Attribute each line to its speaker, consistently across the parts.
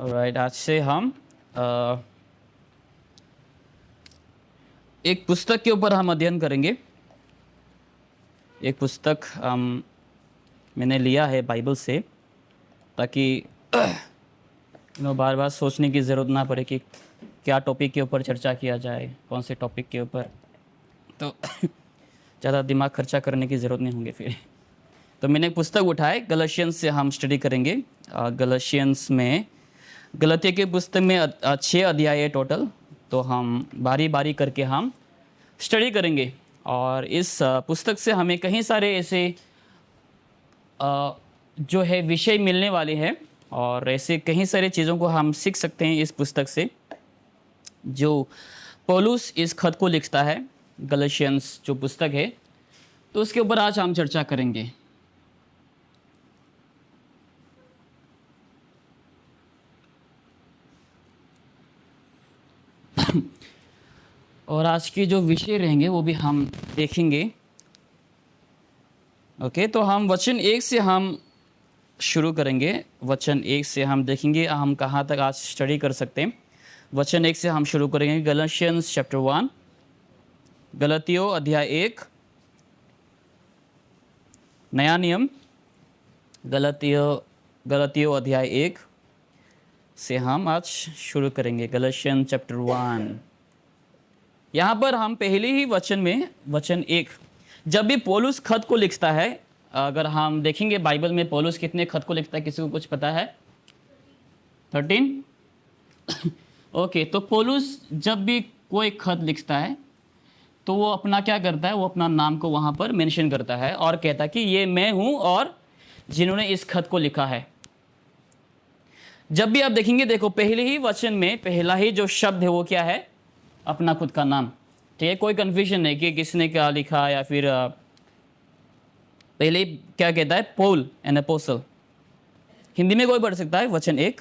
Speaker 1: Alright, आज से हम एक पुस्तक के ऊपर हम अध्ययन करेंगे। एक पुस्तक मैंने लिया है बाइबल से, ताकि बार बार सोचने की ज़रूरत ना पड़े कि क्या टॉपिक के ऊपर चर्चा किया जाए, कौन से टॉपिक के ऊपर, तो ज़्यादा दिमाग खर्चा करने की ज़रूरत नहीं होंगे फिर। तो मैंने एक पुस्तक उठाए, गलशियंस से हम स्टडी करेंगे। गलशियंस में, गलतियों के पुस्तक में 6 अध्याय है टोटल, तो हम बारी बारी करके हम स्टडी करेंगे। और इस पुस्तक से हमें कई सारे ऐसे जो है विषय मिलने वाले हैं, और ऐसे कई सारे चीज़ों को हम सीख सकते हैं इस पुस्तक से, जो पौलुस इस खत को लिखता है, गलशियंस जो पुस्तक है। तो उसके ऊपर आज हम चर्चा करेंगे। और आज के जो विषय रहेंगे वो भी हम देखेंगे। ओके, तो हम वचन 1 से हम शुरू करेंगे। वचन 1 से हम देखेंगे हम कहाँ तक आज स्टडी कर सकते हैं। वचन 1 से हम शुरू करेंगे। गलशियंस चैप्टर 1, गलतियों अध्याय 1, नया नियम, गलतियों अध्याय 1 से हम आज शुरू करेंगे। गलशियन चैप्टर 1, यहाँ पर हम पहले ही वचन में, वचन 1, जब भी पौलुस खत को लिखता है, अगर हम देखेंगे बाइबल में पौलुस कितने खत को लिखता है, किसी को कुछ पता है? 13। ओके, तो पौलुस जब भी कोई खत लिखता है तो वो अपना क्या करता है, वो अपना नाम को वहाँ पर मेंशन करता है और कहता है कि ये मैं हूँ और जिन्होंने इस खत को लिखा है। जब भी आप देखेंगे, देखो पहले ही वचन में पहला ही जो शब्द है वो क्या है? अपना खुद का नाम। ठीक है, कोई कन्फ्यूजन नहीं कि किसने क्या लिखा, या फिर पहले क्या कहता है? Paul N apostle. हिंदी में कोई पढ़ सकता है वचन 1?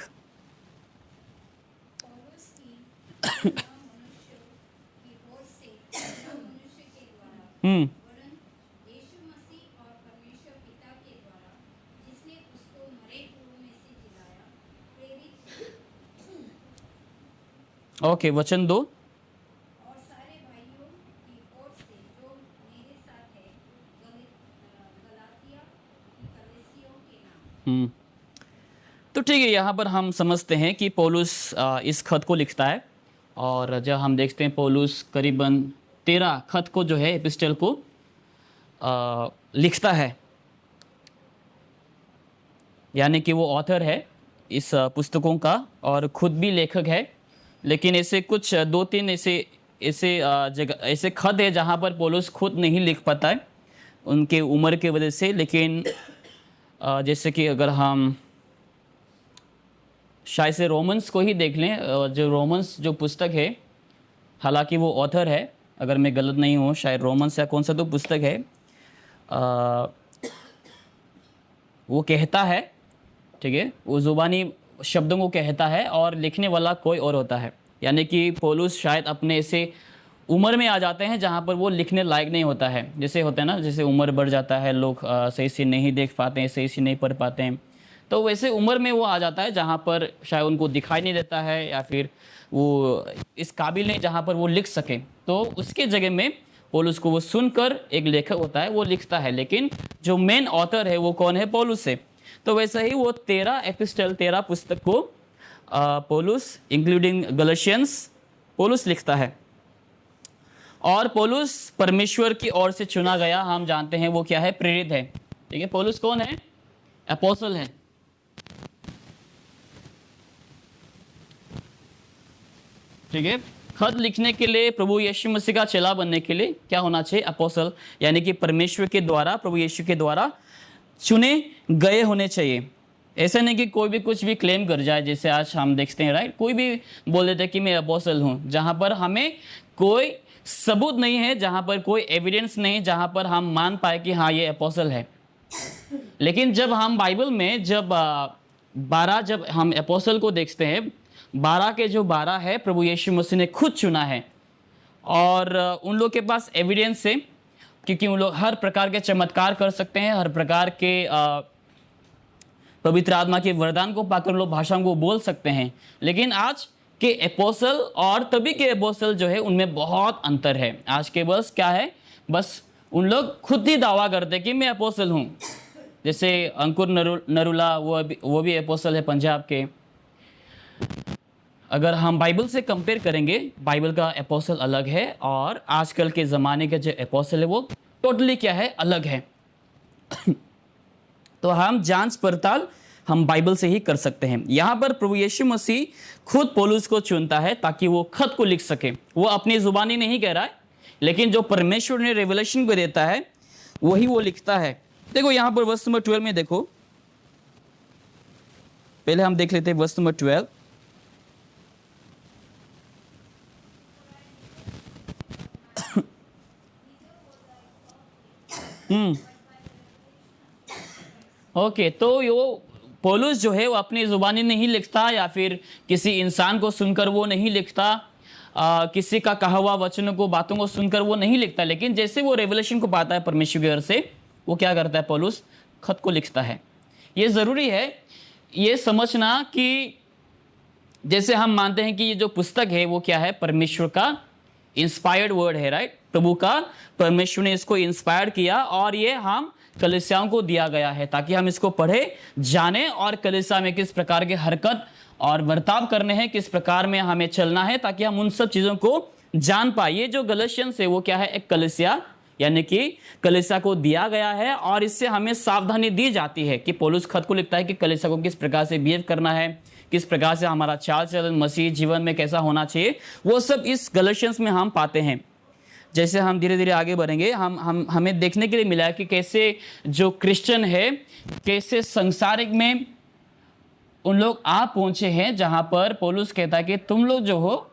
Speaker 1: ओके, वचन 2। तो ठीक है, यहाँ पर हम समझते हैं कि पौलुस इस खत को लिखता है, और जब हम देखते हैं पौलुस करीबन 13 खत को जो है एपिस्टल को लिखता है, यानी कि वो ऑथर है इस पुस्तकों का और खुद भी लेखक है। लेकिन ऐसे कुछ 2-3 ऐसे जगह ऐसे खत है जहाँ पर पौलुस खुद नहीं लिख पाता है उनके उम्र के वजह से। लेकिन जैसे कि अगर हम शायद से रोमन्स को ही देख लें, जो रोमन्स जो पुस्तक है, हालांकि वो ऑथर है, अगर मैं गलत नहीं हूँ, शायद रोमन्स या कौन सा तो पुस्तक है, वो कहता है, ठीक है, वो ज़ुबानी शब्दों को कहता है और लिखने वाला कोई और होता है। यानी कि पौलुस शायद अपने ऐसे उम्र में आ जाते हैं जहाँ पर वो लिखने लायक नहीं होता है। जैसे होता है ना, जैसे उम्र बढ़ जाता है, लोग सही से नहीं देख पाते हैं, सही से नहीं पढ़ पाते हैं, तो वैसे उम्र में वो आ जाता है जहाँ पर शायद उनको दिखाई नहीं देता है, या फिर वो इस काबिल नहीं जहाँ पर वो लिख सके। तो उसके जगह में पौलुस को वो सुनकर एक लेखक होता है, वो लिखता है। लेकिन जो मेन ऑथर है वो कौन है? पौलुस है। तो वैसे ही वो 13 एपिस्टल, 13 पुस्तक को पौलुस, इंक्लूडिंग गलशियंस, पौलुस लिखता है। और पौलुस परमेश्वर की ओर से चुना गया, हम जानते हैं वो क्या है? प्रेरित है। ठीक है, पौलुस कौन है? अपोस्टल है। ठीक है, खत लिखने के लिए, प्रभु यीशु मसीह का चेला बनने के लिए क्या होना चाहिए? अपोस्टल, यानी कि परमेश्वर के द्वारा, प्रभु यीशु के द्वारा चुने गए होने चाहिए। ऐसा नहीं कि कोई भी कुछ भी क्लेम कर जाए, जैसे आज हम देखते हैं, राइट? कोई भी बोल देते कि मैं अपोस्टल हूँ, जहाँ पर हमें कोई सबूत नहीं है, जहाँ पर कोई एविडेंस नहीं, जहाँ पर हम मान पाए कि हाँ ये अपोस्टल है। लेकिन जब हम बाइबल में जब 12 जब हम अपोस्टल को देखते हैं, 12 के जो 12 है प्रभु यीशु मसीह ने खुद चुना है, और उन लोग के पास एविडेंस है, क्योंकि उन लोग हर प्रकार के चमत्कार कर सकते हैं, हर प्रकार के पवित्र आत्मा के वरदान को पाकर लोग भाषाओं को बोल सकते हैं। लेकिन आज के एपोस्टल और तभी के एपोस्टल जो है उनमें बहुत अंतर है। आज के बस क्या है, बस उन लोग खुद ही दावा करते कि मैं एपोस्टल हूँ। जैसे अंकुर नरूला वो भी एपोस्टल है पंजाब के। अगर हम बाइबल से कंपेयर करेंगे, बाइबल का एपोस्टल अलग है और आजकल के ज़माने के जो एपोस्टल है वो टोटली क्या है, अलग है। तो हम जांच पड़ताल हम बाइबल से ही कर सकते हैं। यहाँ पर प्रभु यीशु मसीह खुद पौलुस को चुनता है ताकि वो खत को लिख सके। वो अपनी जुबानी नहीं कह रहा है, लेकिन जो परमेश्वर ने रेवलेशन को देता है वही वो लिखता है। देखो यहाँ पर वर्स नंबर 12 में देखो, पहले हम देख लेते हैं वर्स नंबर 12। ओके, तो यो पौलुस जो है वो अपनी जुबानी नहीं लिखता या फिर किसी इंसान को सुनकर वो नहीं लिखता, किसी का कहा हुआ वचनों को, बातों को सुनकर वो नहीं लिखता। लेकिन जैसे वो रेवलेशन को पाता है परमेश्वर की ओर से, वो क्या करता है, पौलुस खत को लिखता है। ये ज़रूरी है ये समझना कि जैसे हम मानते हैं कि ये जो पुस्तक है वो क्या है, परमेश्वर का इंस्पायर्ड वर्ड है, राइट। प्रभु का, परमेश्वर ने इसको इंस्पायर किया और ये हम कलीसियाओं को दिया गया है ताकि हम इसको पढ़े, जाने और कलीसिया में किस प्रकार के हरकत और बर्ताव करने हैं, किस प्रकार में हमें चलना है, ताकि हम उन सब चीज़ों को जान पाए। ये जो गलशियंस है वो क्या है, एक कलीसिया यानी कि कलीसिया को दिया गया है और इससे हमें सावधानी दी जाती है कि पौलुस खत को लिखता है कि कलीसिया को किस प्रकार से बिहेव करना है, किस प्रकार से हमारा चाल चलन मसीह जीवन में कैसा होना चाहिए। वो सब इस गलशियंस में हम पाते हैं। जैसे हम धीरे धीरे आगे बढ़ेंगे, हमें देखने के लिए मिला है कि कैसे जो क्रिश्चियन है, कैसे संसारिक में उन लोग आ पहुंचे हैं जहां पर पौलुस कहता है कि तुम लोग जो हो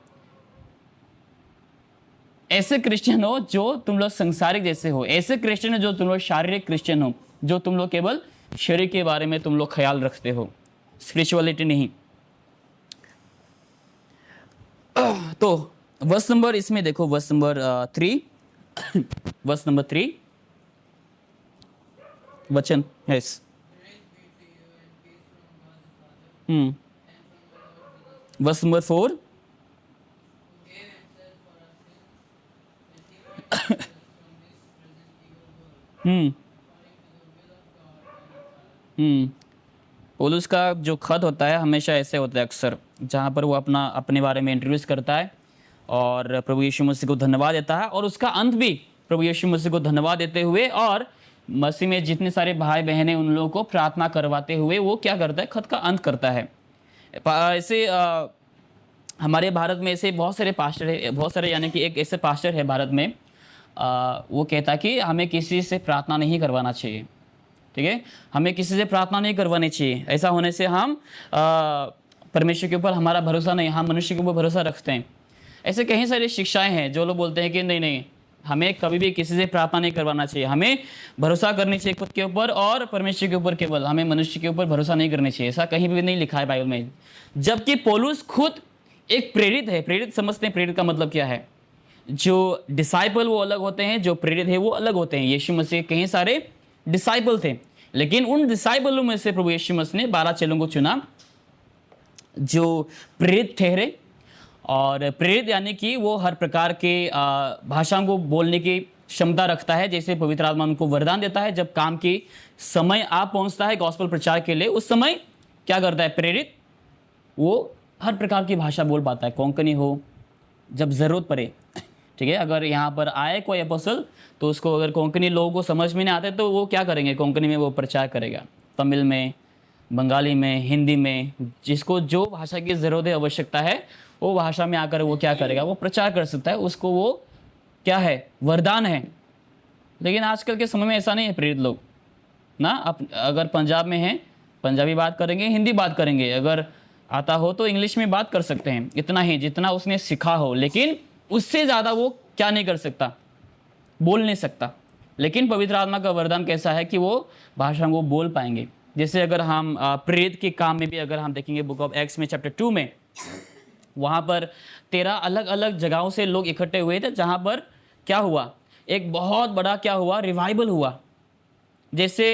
Speaker 1: ऐसे क्रिश्चियन हो जो तुम लोग संसारिक जैसे हो, ऐसे क्रिश्चियन हो जो तुम लोग शारीरिक क्रिश्चियन हो, जो तुम लोग केवल शरीर के बारे में तुम लोग ख्याल रखते हो, स्पिरिचुअलिटी नहीं। तो वर्स नंबर इसमें देखो, वर्स नंबर 3 वर्स नंबर 3 वचन है। वर्स नंबर 4 पौलुस का जो खत होता है हमेशा ऐसे होता है अक्सर, जहाँ पर वो अपने बारे में इंट्रोड्यूस करता है और प्रभु यीशु मसीह को धन्यवाद देता है, और उसका अंत भी प्रभु यीशु मसीह को धन्यवाद देते हुए और मसीह में जितने सारे भाई बहन हैं उन लोगों को प्रार्थना करवाते हुए वो क्या करता है, खत का अंत करता है। ऐसे हमारे भारत में ऐसे बहुत सारे पास्टर है, बहुत सारे, यानी कि एक ऐसे पास्टर है भारत में, वो कहता है कि हमें किसी से प्रार्थना नहीं करवाना चाहिए, ठीक है, हमें किसी से प्रार्थना नहीं करवानी चाहिए। ऐसा होने से हम परमेश्वर के ऊपर हमारा भरोसा नहीं, हम मनुष्य के ऊपर भरोसा रखते हैं। ऐसे कई सारी शिक्षाएं हैं जो लोग बोलते हैं कि नहीं नहीं, हमें कभी भी किसी से प्रार्थना नहीं करवाना चाहिए, हमें भरोसा करनी चाहिए खुद के ऊपर और परमेश्वर के ऊपर, केवल हमें मनुष्य के ऊपर भरोसा नहीं करनी चाहिए। ऐसा कहीं भी नहीं लिखा है बाइबल में। जबकि पौलुस खुद एक प्रेरित है। प्रेरित समझते हैं प्रेरित का मतलब क्या है? जो डिसाइपल वो अलग होते हैं, जो प्रेरित है वो अलग होते हैं। यीशु मसीह कई सारे डिसाइपल थे, लेकिन उन डिसाइपलों में से प्रभु यीशु मसीह ने 12 चेलों को चुना जो प्रेरित ठहरे। और प्रेरित यानी कि वो हर प्रकार के भाषाओं को बोलने की क्षमता रखता है, जैसे पवित्र आत्मा उनको वरदान देता है। जब काम की समय आ पहुंचता है गॉस्पेल प्रचार के लिए, उस समय क्या करता है प्रेरित? वो हर प्रकार की भाषा बोल पाता है, कोंकणी हो जब ज़रूरत पड़े, ठीक है। अगर यहाँ पर आए कोई अपोस्टल तो उसको अगर कोंकणी लोगों को समझ में नहीं आते तो वो क्या करेंगे, कोंकणी में वो प्रचार करेगा, तमिल में, बंगाली में, हिंदी में, जिसको जो भाषा की ज़रूरत है, आवश्यकता है, वो भाषा में आकर वो क्या करेगा, वो प्रचार कर सकता है। उसको वो क्या है, वरदान है। लेकिन आजकल के समय में ऐसा नहीं है। प्रेरित लोग ना, अगर पंजाब में हैं पंजाबी बात करेंगे, हिंदी बात करेंगे, अगर आता हो तो इंग्लिश में बात कर सकते हैं, इतना ही जितना उसने सीखा हो। लेकिन उससे ज़्यादा वो क्या नहीं कर सकता, बोल नहीं सकता। लेकिन पवित्र आत्मा का वरदान कैसा है कि वो भाषा को बोल पाएंगे। जैसे अगर हम प्रेरित के काम में भी अगर हम देखेंगे बुक ऑफ एक्ट्स में चैप्टर 2 में, वहाँ पर 13 अलग अलग जगहों से लोग इकट्ठे हुए थे, जहाँ पर क्या हुआ, एक बहुत बड़ा क्या हुआ, रिवाइवल हुआ। जैसे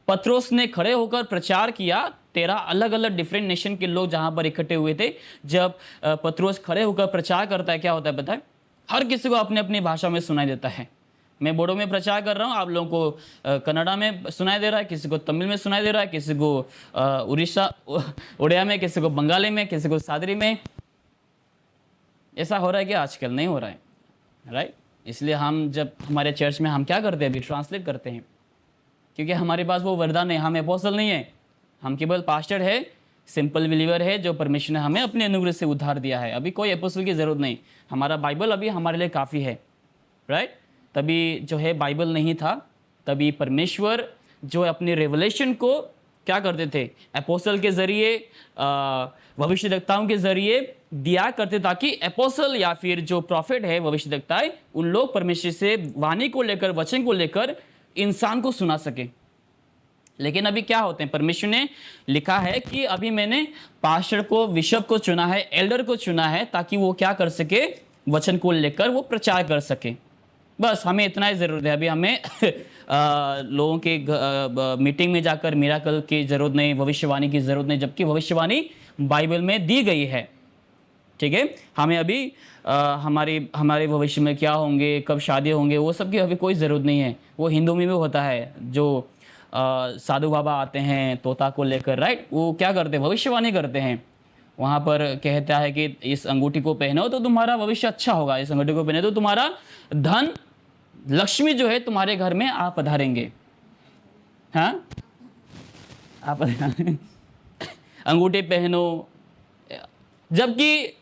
Speaker 1: पत्रोस ने खड़े होकर प्रचार किया 13 अलग अलग डिफरेंट नेशन के लोग जहाँ पर इकट्ठे हुए थे। जब पतरस खड़े होकर प्रचार करता है, क्या होता है बताए? हर किसी को अपनी अपनी भाषा में सुनाई देता है। मैं बोडो में प्रचार कर रहा हूँ, आप लोगों को कन्नड़ा में सुनाई दे रहा है, किसी को तमिल में सुनाई दे रहा है, किसी को उड़ीसा उड़िया में, किसी को बंगाली में, किसी को सादरी में। ऐसा हो रहा है कि आजकल नहीं हो रहा है, राइट? इसलिए हम जब हमारे चर्च में हम क्या करते हैं, अभी ट्रांसलेट करते हैं, क्योंकि हमारे पास वो वरदान है। हम एपोस्टल नहीं है, हम केवल पास्टर है, सिंपल बिलीवर है, जो परमेश्वर ने हमें अपने अनुग्रह से उद्धार दिया है। अभी कोई एपोस्टल की ज़रूरत नहीं, हमारा बाइबल अभी हमारे लिए काफ़ी है, राइट? तभी जो है बाइबल नहीं था, तभी परमेश्वर जो है अपने रेवलेशन को क्या करते थे, एपोस्टल के ज़रिए, भविष्यद्वक्ताओं के ज़रिए दिया करते, ताकि एपोस्टल या फिर जो प्रॉफिट है, भविष्यद्वक्ताएं, उन लोग परमेश्वर से वाणी को लेकर, वचन को लेकर इंसान को सुना सके। लेकिन अभी क्या होते हैं, परमेश्वर ने लिखा है कि अभी मैंने पास्टर को, बिशप को चुना है, एल्डर को चुना है, ताकि वो क्या कर सके, वचन को लेकर वो प्रचार कर सके। बस हमें इतना ही ज़रूरत है। अभी हमें लोगों के मीटिंग में जाकर मिराकल की ज़रूरत नहीं, भविष्यवाणी की ज़रूरत नहीं, जबकि भविष्यवाणी बाइबल में दी गई है, ठीक है? हमें अभी हमारे भविष्य में क्या होंगे, कब शादी होंगे, वो सब की अभी कोई ज़रूरत नहीं है। वो हिंदू में भी होता है, जो साधु बाबा आते हैं तोता को लेकर, राइट? वो क्या करते हैं, भविष्यवाणी करते हैं। वहाँ पर कहता है कि इस अंगूठी को पहनो तो तुम्हारा भविष्य अच्छा होगा, इस अंगूठी को पहने तो तुम्हारा धन, लक्ष्मी जो है तुम्हारे घर में आप पधारेंगे। हाँ, आप अंगूठी पहनो। जबकि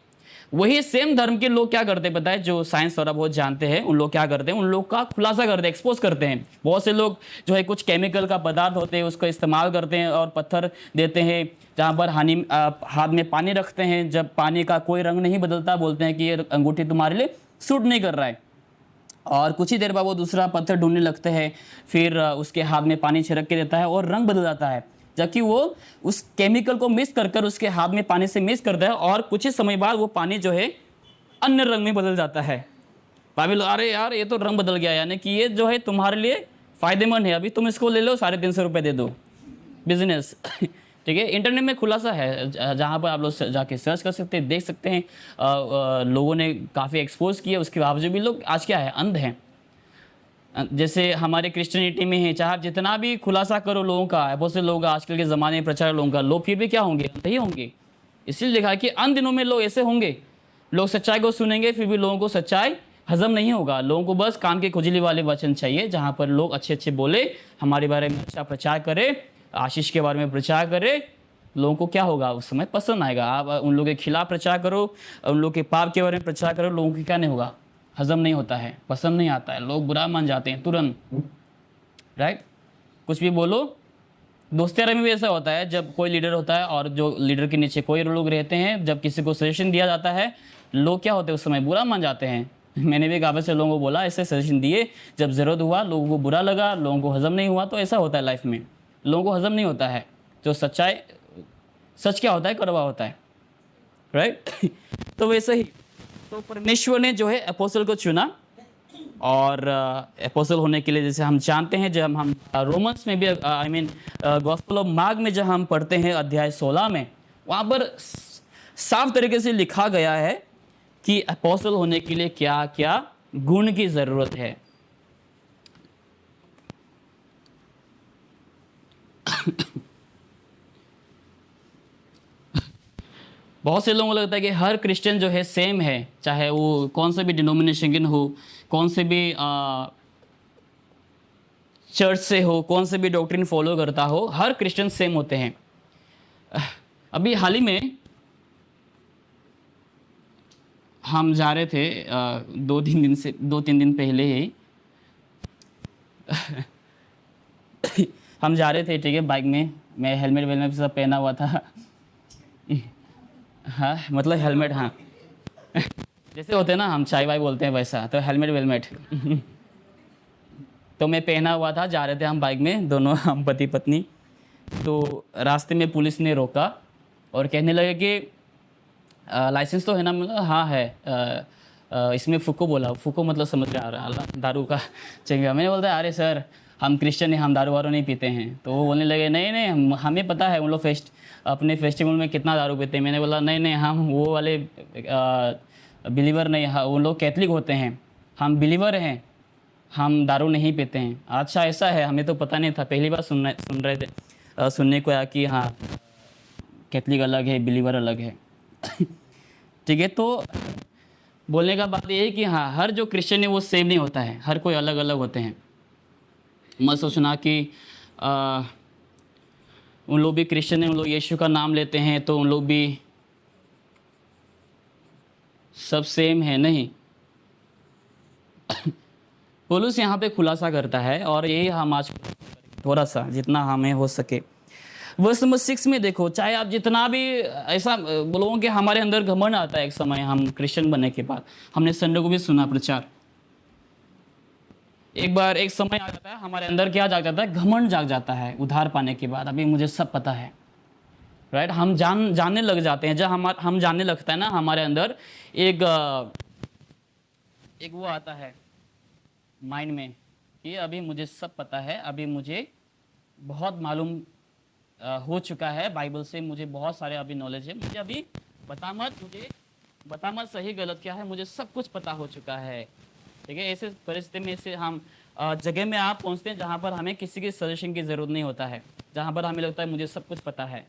Speaker 1: वही सेम धर्म के लोग क्या करते हैं पता है, जो साइंस वाला बहुत जानते हैं, उन लोग क्या करते हैं, उन लोग का खुलासा करते हैं, एक्सपोज करते हैं। बहुत से लोग जो है कुछ केमिकल का पदार्थ होते हैं उसका इस्तेमाल करते हैं और पत्थर देते हैं जहाँ पर हाथ में पानी रखते हैं, जब पानी का कोई रंग नहीं बदलता, बोलते हैं कि ये अंगूठी तुम्हारे लिए सूट नहीं कर रहा है, और कुछ ही देर बाद वो दूसरा पत्थर ढूंढने लगते हैं, फिर उसके हाथ में पानी छिड़क के देता है और रंग बदल जाता है, जबकि वो उस केमिकल को मिक्स कर कर उसके हाथ में पानी से मिक्स करता है और कुछ ही समय बाद वो पानी जो है अन्य रंग में बदल जाता है। बाइबल, अरे यार ये तो रंग बदल गया, यानी कि ये जो है तुम्हारे लिए फ़ायदेमंद है, अभी तुम इसको ले लो, 350 रुपये दे दो, बिजनेस। ठीक है, इंटरनेट में खुलासा है जहाँ पर आप लोग जाके सर्च कर सकते हैं, देख सकते हैं। लोगों ने काफ़ी एक्सपोज किया, उसके बावजूद भी लोग आज क्या है, अंध हैं। जैसे हमारे क्रिश्चियनिटी में है, चाहे आप जितना भी खुलासा करो लोगों का, बहुत से लोग आजकल के ज़माने में प्रचार लोगों का, लोग फिर भी क्या होंगे, अंध ही होंगे। इसलिए लिखा है कि अंत दिनों में लोग ऐसे होंगे, लोग सच्चाई को सुनेंगे फिर भी लोगों को सच्चाई हजम नहीं होगा। लोगों को बस कान के खुजली वाले वचन चाहिए, जहाँ पर लोग अच्छे अच्छे बोले, हमारे बारे में अच्छा प्रचार करे, आशीष के बारे में प्रचार करे। लोगों को क्या होगा, उस समय पसंद आएगा। आप उन लोगों के खिलाफ प्रचार करो, उन लोगों के पाप के बारे में प्रचार करो, लोगों को क्या नहीं होगा, हजम नहीं होता है, पसंद नहीं आता है, लोग बुरा मान जाते हैं तुरंत, राइट? कुछ भी बोलो। दोस्ती यारी में भी ऐसा होता है, जब कोई लीडर होता है और जो लीडर के नीचे कोई लोग रहते हैं, जब किसी को सजेशन दिया जाता है, लोग क्या होते हैं उस समय बुरा मान जाते हैं। मैंने भी काफ़ी से लोगों को बोला, ऐसे सजेशन दिए, जब ज़रूरत हुआ लोगों को बुरा लगा, लोगों को हजम नहीं हुआ। तो ऐसा होता है लाइफ में, लोगों को हजम नहीं होता है। जो सच्चाई, सच क्या होता है, कड़वा होता है, राइट? तो वैसे ही तो परमेश्वर ने जो है अपोस्टल को चुना, और अपोस्टल होने के लिए जैसे हम जानते हैं, जब हम रोमन्स में भी गॉस्पेल ऑफ मार्क में जब हम पढ़ते हैं अध्याय 16 में, वहाँ पर साफ तरीके से लिखा गया है कि अपोस्टल होने के लिए क्या क्या गुण की ज़रूरत है। बहुत से लोगों को लगता है कि हर क्रिश्चियन जो है सेम है, चाहे वो कौन से भी डिनोमिनेशन हो, कौन से भी चर्च से हो, कौन से भी डॉक्ट्रिन फॉलो करता हो, हर क्रिश्चियन सेम होते हैं। अभी हाल ही में हम जा रहे थे, 2-3 दिन पहले ही हम जा रहे थे, ठीक है, बाइक में। मैं हेलमेट वेलमेट सब पहना हुआ था। हाँ, मतलब हेलमेट, हाँ जैसे होते हैं ना, हम चाय वाय बोलते हैं वैसा, तो हेलमेट वेलमेट तो मैं पहना हुआ था। जा रहे थे हम बाइक में, दोनों हम पति पत्नी। तो रास्ते में पुलिस ने रोका और कहने लगे कि लाइसेंस तो है ना? मतलब हाँ है। इसमें फूको बोला, फूको मतलब समझ में आ रहा है, दारू का चंगा। मैंने बोलता है अरे सर, हम क्रिश्चियन हैं, हम दारू वारू नहीं पीते हैं। तो वो बोलने लगे नहीं नहीं हमें पता है उन लोग अपने फेस्टिवल में कितना दारू पीते हैं। मैंने बोला नहीं नहीं हम वो वाले बिलीवर नहीं, उन लोग कैथलिक होते हैं, हम बिलीवर हैं, हम दारू नहीं पीते हैं। अच्छा ऐसा है, हमें तो पता नहीं था, पहली बार सुन रहे थे, सुनने को आया कि हाँ कैथलिक अलग है, बिलीवर अलग है। ठीक है, तो बोलने का बात ये है कि हाँ हर जो क्रिश्चियन है वो सेम नहीं होता है, हर कोई अलग अलग होते हैं। मत सोचना कि उन लोग भी क्रिश्चियन हैं, उन लोग यीशु का नाम लेते हैं तो उन लोग भी सब सेम है, नहीं। पौलुस यहाँ पे खुलासा करता है और यही हम आज थोड़ा सा जितना हमें हो सके। वर्स नंबर 6 में देखो, चाहे आप जितना भी ऐसा बोलोगे कि हमारे अंदर घमंड आता है एक समय, हम क्रिश्चियन बनने के बाद, हमने संडे को भी सुना प्रचार, एक बार एक समय आ जाता है हमारे अंदर क्या जाग जाता है, घमंड जाग जाता है उद्धार पाने के बाद, अभी मुझे सब पता है, राइट। हम जानने लग जाते हैं, जब हम जानने लगता है ना हमारे अंदर एक वो आता है माइंड में कि अभी मुझे सब पता है, अभी मुझे बहुत मालूम हो चुका है बाइबल से, मुझे बहुत सारे अभी नॉलेज है, मुझे अभी बता मत सही गलत क्या है, मुझे सब कुछ पता हो चुका है। ठीक है, ऐसे परिस्थिति में ऐसे हम जगह में आप पहुंचते हैं जहां पर हमें किसी के सजेशन की ज़रूरत नहीं होता है, जहां पर हमें लगता है मुझे सब कुछ पता है।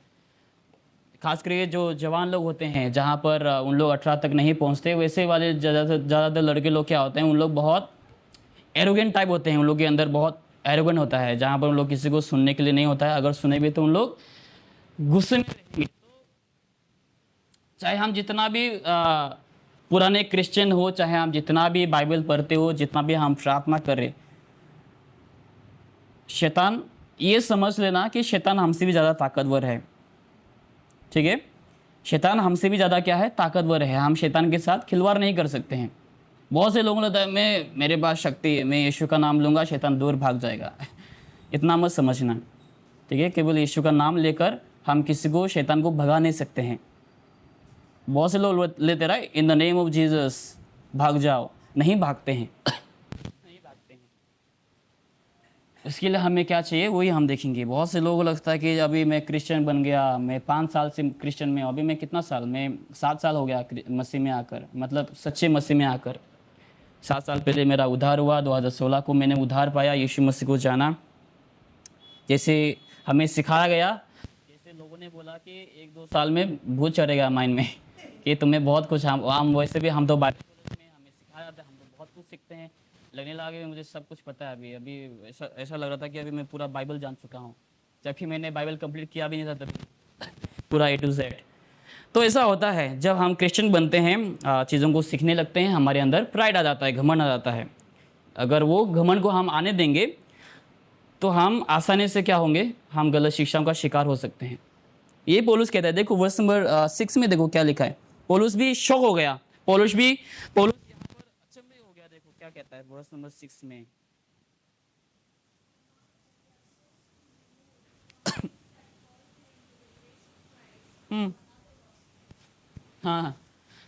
Speaker 1: खासकर ये जो जवान लोग होते हैं जहाँ पर उन लोग 18 तक नहीं पहुँचते, वैसे वाले ज़्यादातर लड़के लोग क्या होते हैं, उन लोग बहुत एरोगेंट टाइप होते हैं, उन लोग के अंदर बहुत एरोगेंट होता है, जहाँ पर उन लोग किसी को सुनने के लिए नहीं होता है, अगर सुने भी तो उन लोग गुस्से में रहेंगे। चाहे हम जितना भी पुराने क्रिश्चियन हो, चाहे हम जितना भी बाइबल पढ़ते हो, जितना भी हम प्रार्थना करें, शैतान, ये समझ लेना कि शैतान हमसे भी ज़्यादा ताकतवर है। ठीक है, शैतान हमसे भी ज़्यादा क्या है, ताकतवर है। हम शैतान के साथ खिलवाड़ नहीं कर सकते हैं। बहुत से लोगों ने लगता है मेरे पास शक्ति है, मैं यीशु का नाम लूँगा शैतान दूर भाग जाएगा। इतना मत समझना। ठीक है, केवल यीशु का नाम लेकर हम किसी को, शैतान को भगा नहीं सकते हैं। बहुत से लोग लेते रहे in the name of Jesus भाग जाओ, नहीं भागते हैं। नहीं भागते हैं। इसके लिए हमें क्या चाहिए वही हम देखेंगे। बहुत से लोगों को लगता है कि अभी मैं क्रिश्चियन बन गया, मैं 5 साल से क्रिश्चियन में, अभी मैं कितना साल, मैं 7 साल हो गया मसीह में आकर, मतलब सच्चे मसीह में आकर। 7 साल पहले मेरा उद्धार हुआ, 2016 को मैंने उद्धार पाया, यीशु मसीह को जाना। जैसे हमें सिखाया गया, जैसे लोगों ने बोला कि 1-2 साल में भूत चढ़ेगा माइंड में कि तुम्हें बहुत कुछ, हम वैसे भी हम तो बाइबल में हमें सिखाया जाता है, हम तो बहुत कुछ सीखते हैं, लगने लगा कि मुझे सब कुछ पता है। अभी ऐसा लग रहा था कि अभी मैं पूरा बाइबल जान चुका हूँ, जबकि मैंने बाइबल कंप्लीट किया भी नहीं था तभी, पूरा A to Z। तो ऐसा होता है जब हम क्रिश्चियन बनते हैं, चीज़ों को सीखने लगते हैं, हमारे अंदर प्राइड आ जाता है, घमंड आ जाता है। अगर वो घमंड को हम आने देंगे तो हम आसानी से क्या होंगे, हम गलत शिक्षाओं का शिकार हो सकते हैं। ये पौलुस कहता है, देखो वर्स नंबर 6 में देखो क्या लिखा है। पौलुस भी शॉक हो गया, पौलुस यहाँ पर अचंभे हो गया। देखो क्या कहता है वर्स नंबर 6 में। हाँ,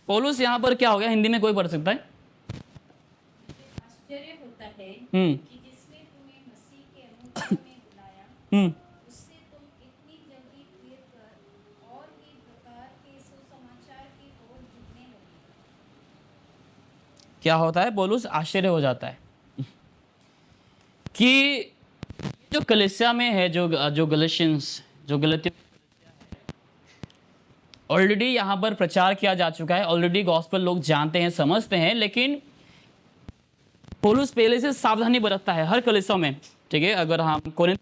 Speaker 1: पौलुस यहाँ पर क्या हो गया, हिंदी में कोई पढ़ सकता है।
Speaker 2: आश्चर्य होता है
Speaker 1: हम्म
Speaker 2: कि जिसने तुम्हें मसीह के अनुग्रह में बुलाया, उससे तुम इतनी जल्दी फिर कर और भी प्रकार के सुसमाचार की ओर झुकने लगे।
Speaker 1: क्या होता है, पौलुस आश्चर्य हो जाता है कि जो कलीसिया में है, जो गलशियंस, जो गलती ऑलरेडी यहाँ पर प्रचार किया जा चुका है, ऑलरेडी गॉस्पेल लोग जानते हैं, समझते हैं, लेकिन पौलुस पहले से सावधानी बरतता है हर कलीसिया में। ठीक है, अगर हम कोरिन्थ,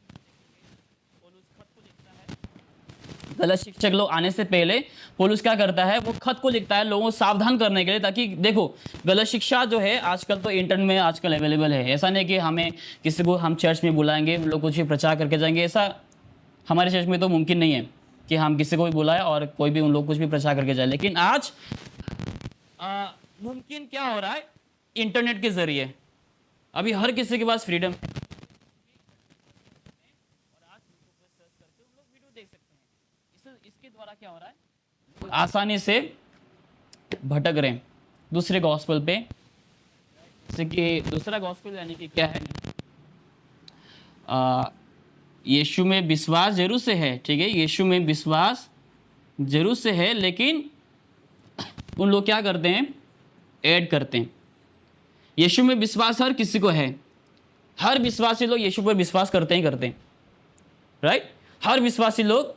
Speaker 1: गलत शिक्षक लोग आने से पहले पौलुस क्या करता है, वो खत को लिखता है लोगों को सावधान करने के लिए, ताकि देखो गलत शिक्षा जो है आजकल तो इंटरनेट में आजकल अवेलेबल है। ऐसा नहीं कि हमें किसी को हम चर्च में बुलाएंगे, लोग कुछ भी प्रचार करके जाएंगे, ऐसा हमारे चर्च में तो मुमकिन नहीं है कि हम किसी को भी बुलाएं और कोई भी उन लोग कुछ भी प्रचार करके जाए। लेकिन आज मुमकिन क्या हो रहा है, इंटरनेट के जरिए अभी हर किसी के पास फ्रीडम है, और आज यूट्यूब पर सर्च करके उन लोग वीडियो देख सकते हैं। इसके द्वारा क्या हो रहा है, आसानी से भटक रहे हैं दूसरे गॉस्पेल पे। जैसे कि दूसरा गॉस्पेल यानी कि क्या है, यीशु में विश्वास जरूर से है, ठीक है, यीशु में विश्वास जरूर से है, लेकिन उन लोग क्या करते हैं, ऐड करते हैं। यीशु में विश्वास हर किसी को है, हर विश्वासी लोग यीशु पर विश्वास करते ही करते हैं, राइट। हर विश्वासी लोग,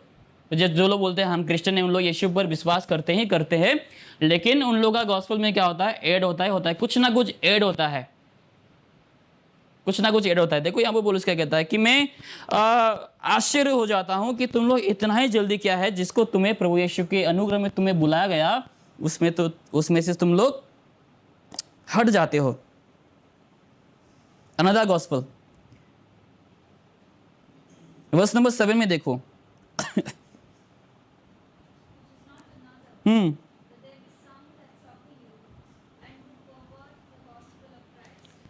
Speaker 1: जो लोग बोलते हैं हम क्रिश्चियन हैं, उन लोग यीशु पर विश्वास करते ही करते हैं, लेकिन उन लोगों का गॉस्पेल में क्या होता है, ऐड होता है, कुछ ना कुछ ऐड होता है, कुछ ना कुछ ऐड होता है। देखो यहाँ पर पौलुस क्या कहता है कि मैं आश्चर्य हो जाता हूँ कि तुम लोग इतना ही जल्दी क्या है, जिसको तुम्हें प्रभु यीशु के अनुग्रह में तुम्हें बुलाया गया, उसमें से तुम लोग हट जाते हो। अनदर गॉस्पेल वर्स नंबर 7 में देखो।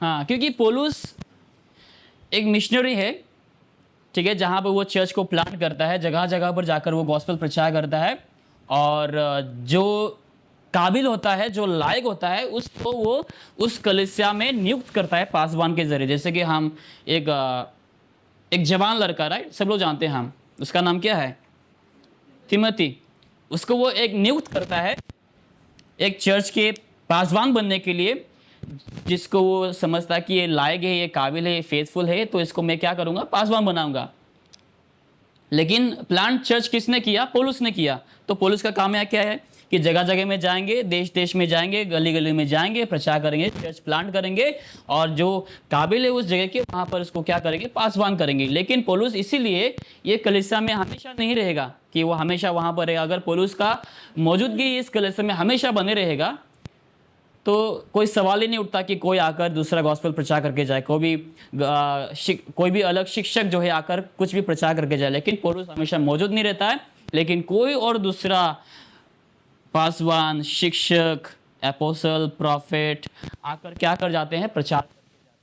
Speaker 1: हाँ, क्योंकि पौलुस एक मिशनरी है, ठीक है, जहाँ पर वो चर्च को प्लांट करता है, जगह जगह पर जाकर वो गॉस्पेल प्रचार करता है, और जो काबिल होता है, जो लायक होता है, उसको वो उस कलीसिया में नियुक्त करता है पासवान के जरिए। जैसे कि हम एक जवान लड़का, राइट, सब लोग जानते हैं हम, उसका नाम क्या है, तिमोथी, उसको वो एक नियुक्त करता है एक चर्च के पासवान बनने के लिए, जिसको वो समझता है कि ये लायक है, ये काबिल है, ये फेथफुल है, तो इसको मैं क्या करूँगा, पासवान बनाऊंगा। लेकिन प्लांट चर्च किसने किया, पौलुस ने किया। तो पौलुस का काम क्या है कि जगह जगह में जाएंगे, देश देश में जाएंगे, गली गली में जाएंगे, प्रचार करेंगे, चर्च प्लांट करेंगे, और जो काबिल है उस जगह के, वहाँ पर उसको क्या करेंगे, पासवान करेंगे। लेकिन पौलुस इसीलिए ये कलीसिया में हमेशा नहीं रहेगा कि वो हमेशा वहाँ पर रहेगा। अगर पौलुस का मौजूदगी इस कलीसिया में हमेशा बने रहेगा तो कोई सवाल ही नहीं उठता कि कोई आकर दूसरा गॉस्पेल प्रचार करके जाए, कोई भी अलग शिक्षक जो है आकर कुछ भी प्रचार करके जाए। लेकिन पौलुस हमेशा मौजूद नहीं रहता है, लेकिन कोई और दूसरा पासवान, शिक्षक, एपोस्टल, प्रॉफिट आकर क्या कर जाते हैं, प्रचार करके जाते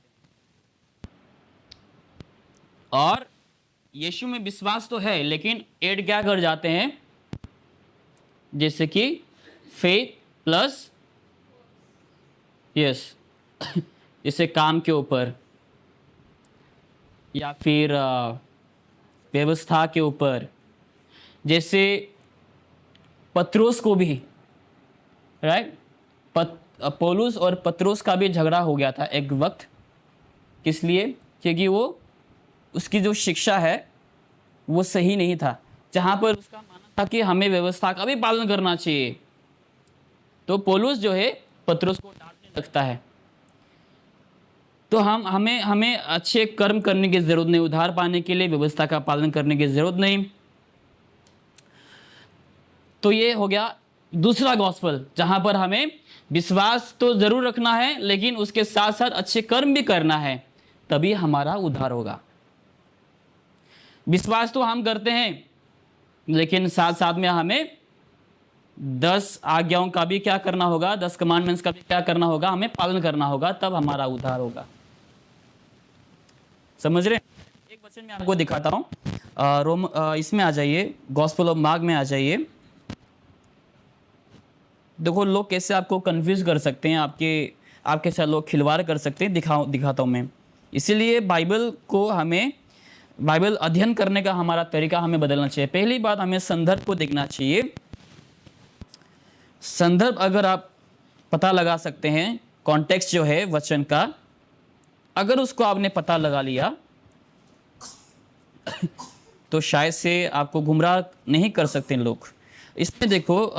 Speaker 1: हैं। और यीशु में विश्वास तो है, लेकिन ऐड क्या कर जाते हैं, जैसे कि फेथ प्लस यस जैसे काम के ऊपर, या फिर व्यवस्था के ऊपर। जैसे पत्रोस को भी, राइट, पौलुस और पत्रोस का भी झगड़ा हो गया था एक वक्त। किस लिए? क्योंकि वो उसकी जो शिक्षा है वो सही नहीं था, जहाँ पर उसका मानना था कि हमें व्यवस्था का भी पालन करना चाहिए। तो पौलुस जो है पत्रोस को डांटने लगता है। तो हमें अच्छे कर्म करने की जरूरत नहीं, उद्धार पाने के लिए व्यवस्था का पालन करने की जरूरत नहीं। तो ये हो गया दूसरा गॉस्पेल, जहां पर हमें विश्वास तो जरूर रखना है, लेकिन उसके साथ साथ अच्छे कर्म भी करना है, तभी हमारा उद्धार होगा। विश्वास तो हम करते हैं, लेकिन साथ साथ में हमें 10 आज्ञाओं का भी क्या करना होगा, 10 कमांडमेंट्स का भी क्या करना होगा, हमें पालन करना होगा, तब हमारा उद्धार होगा। समझ रहे? एक वचन में आपको दिखाता हूं, इसमें आ जाइए, गॉस्पेल ऑफ मार्क में आ जाइए। देखो लोग कैसे आपको कंफ्यूज कर सकते हैं, आपके साथ लोग खिलवाड़ कर सकते हैं। दिखाता हूं मैं। इसीलिए बाइबल अध्ययन करने का हमारा तरीका हमें बदलना चाहिए। पहली बात, हमें संदर्भ को देखना चाहिए। संदर्भ अगर आप पता लगा सकते हैं, कॉन्टेक्स्ट जो है वचन का, अगर उसको आपने पता लगा लिया तो शायद से आपको गुमराह नहीं कर सकते लोग। इसमें देखो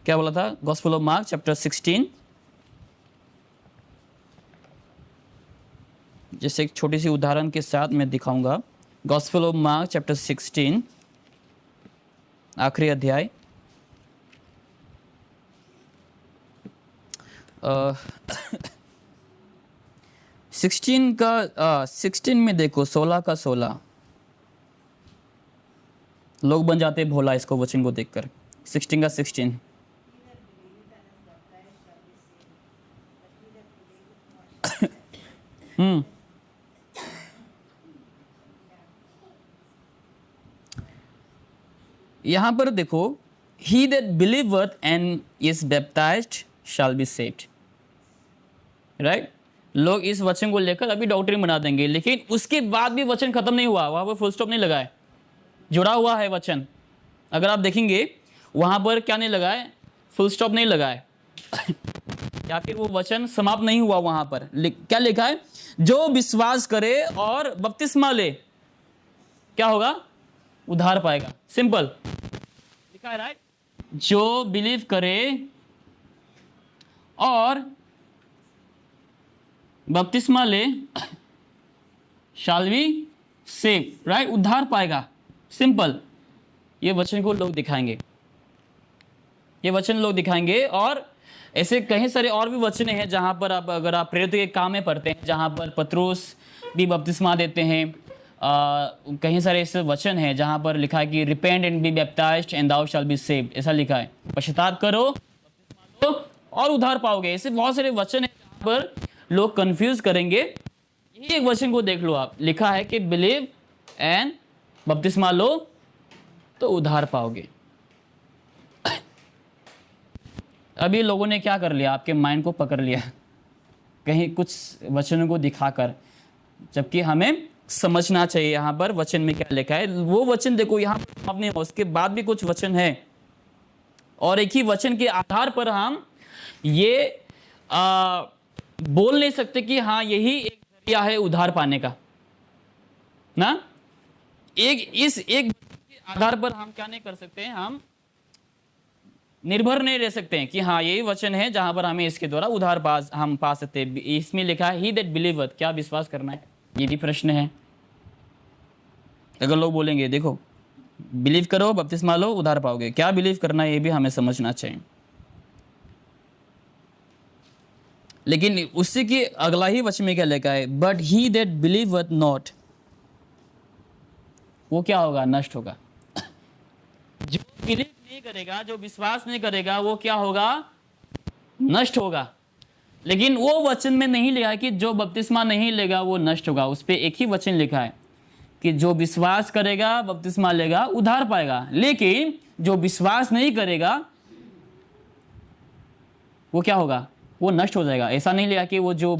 Speaker 1: क्या बोला था, गॉस्पेल ऑफ मार्क चैप्टर 16। जैसे एक छोटी सी उदाहरण के साथ मैं दिखाऊंगा। गॉस्पेल ऑफ मार्क चैप्टर 16, आखिरी अध्याय। 16 में देखो 16 का 16। लोग बन जाते भोला इसको वचन को देखकर। 16 का 16। यहां पर देखो, he that believeth and is baptized shall be saved, right? लोग इस वचन को लेकर अभी डॉक्ट्रिन बना देंगे, लेकिन उसके बाद भी वचन खत्म नहीं हुआ, वहां पर फुल स्टॉप नहीं लगा है, जुड़ा हुआ है वचन। अगर आप देखेंगे वहां पर क्या नहीं लगा है, फुल स्टॉप नहीं लगा है या फिर वो वचन समाप्त नहीं हुआ। वहां पर क्या लिखा है, जो विश्वास करे और बपतिस्मा ले क्या होगा, उद्धार पाएगा। सिंपल लिखा है, राइट। जो बिलीव करे और बपतिस्मा ले शाल बी सेव, राइट, उद्धार पाएगा। सिंपल। ये वचन को लोग दिखाएंगे, ये वचन लोग दिखाएंगे। और ऐसे कई सारे और भी वचन हैं जहां पर आप, अगर आप प्रेरित के काम में पढ़ते हैं, जहां पर पत्रुस भी बपतिस्मा देते हैं। कई सारे ऐसे वचन हैं जहां पर लिखा है कि repent and be baptised and thou shall be saved, ऐसा लिखा है, पश्चाताप करो, बपतिस्मा लो और उद्धार पाओगे। ऐसे बहुत सारे वचन हैं जहां पर लोग कंफ्यूज करेंगे। यही एक वचन को देख लो आप, लिखा है कि बिलीव एंड बपतिस्मा लो तो उद्धार पाओगे। अभी लोगों ने क्या कर लिया, आपके माइंड को पकड़ लिया कहीं कुछ वचनों को दिखाकर, जबकि हमें समझना चाहिए यहाँ पर वचन में क्या लिखा है। वो वचन देखो यहाँ पर आपने, उसके बाद भी कुछ वचन है, और एक ही वचन के आधार पर हम ये बोल नहीं सकते कि हाँ यही एक जरिया है उद्धार पाने का ना। इस एक के आधार पर हम क्या नहीं कर सकते हैं, हम निर्भर नहीं रह सकते हैं कि हाँ यही वचन है जहां पर हमें इसके द्वारा उद्धार हम पा सकते हैं। इसमें लिखा है ही दैट बिलीवथ, क्या विश्वास करना है, ये भी प्रश्न है। अगर लोग बोलेंगे देखो बिलीव करो बपतिस्मा लो उद्धार पाओगे, क्या बिलीव करना है ये भी हमें समझना चाहिए। लेकिन उससे कि अगला ही वचन में क्या लिखा है, बट ही दैट बिलीवथ नॉट, वो क्या होगा, नष्ट होगा। जो बिलीव नहीं करेगा, जो विश्वास नहीं करेगा, वो क्या होगा, नष्ट होगा। लेकिन वो वचन में नहीं लिखा है कि जो बपतिस्मा नहीं लेगा वो नष्ट होगा। उस पर एक ही वचन लिखा है कि जो विश्वास करेगा बपतिस्मा लेगा उद्धार पाएगा। लेकिन जो विश्वास नहीं करेगा वो क्या होगा, वो नष्ट हो जाएगा। ऐसा नहीं लिखा कि वो जो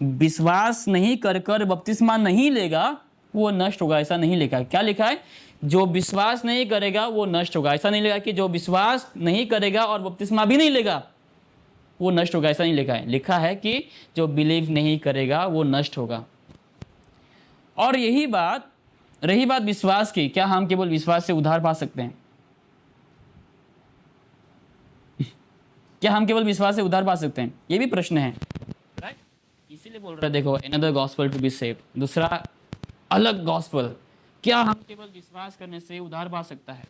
Speaker 1: विश्वास नहीं कर कर बपतिस्मा नहीं लेगा वो नष्ट होगा, ऐसा नहीं लिखा है। क्या लिखा है, जो विश्वास नहीं करेगा वो नष्ट होगा। ऐसा नहीं लिखा कि जो विश्वास नहीं करेगा और बपतिस्मा भी नहीं लेगा वो नष्ट होगा, ऐसा नहीं लिखा है। लिखा है कि जो बिलीव नहीं करेगा वो नष्ट होगा। और यही बात रही बात विश्वास की, क्या हम केवल विश्वास से उद्धार पा सकते हैं? क्या हम केवल विश्वास से उद्धार पा सकते हैं? ये भी प्रश्न है, राइट। इसीलिए बोल रहा है देखो, another gospel to be saved, दूसरा अलग गॉस्पेल, क्या हम केवल विश्वास करने से उद्धार पा सकता है?